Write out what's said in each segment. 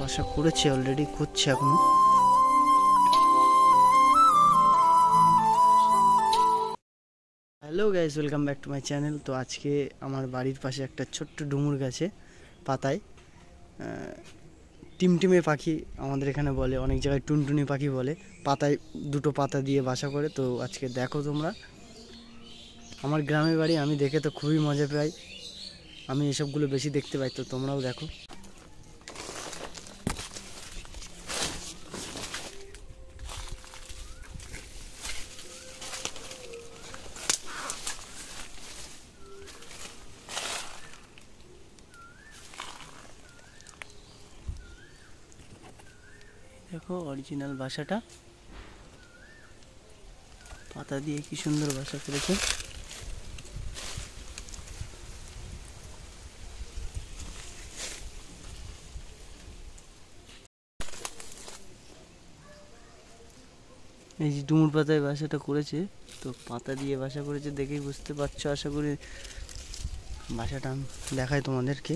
বাসা করেছে অলরেডি, করছে এখনো। Hello guys, welcome back to my channel. তো আজকে আমার বাড়ির পাশে একটা ছোট্ট ডুমুর গাছে পাতায় টিমটিমে পাখি আমাদের এখানে বলে, অনেক জায়গায় টুনটুনি পাখি বলে, পাতায় দুটো পাতা দিয়ে বাসা করে। তো আজকে দেখো তোমরা, আমার গ্রামের বাড়ি, আমি দেখে তো খুবই মজা পাই, আমি এসবগুলো বেশি দেখতে পাই, তো তোমরাও দেখো। দেখো অরিজিনাল বাসাটা, পাতা দিয়ে কি সুন্দর বাসা করেছে। এই যে ডুমুর পাতায় বাসাটা করেছে, তো পাতা দিয়ে বাসা করেছে দেখেই বুঝতে পারছো আশা করি। বাসাটা আমি দেখাই তোমাদেরকে।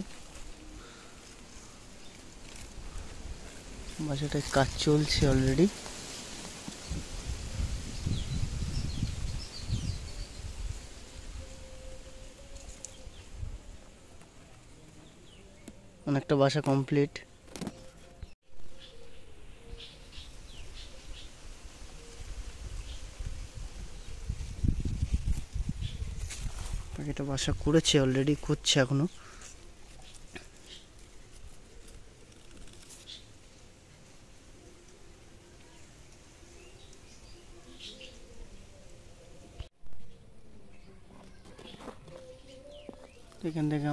বাসাটায় কাজ চলছে অলরেডি। অনেকটা বাসা কমপ্লিট। পাখিটা বাসা করেছে অলরেডি, করছে এখনো। এখান থেকে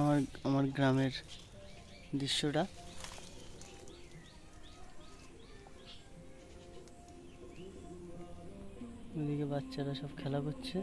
আমার গ্রামের দৃশ্যটা। ওইদিকে বাচ্চারা সব খেলা করছে।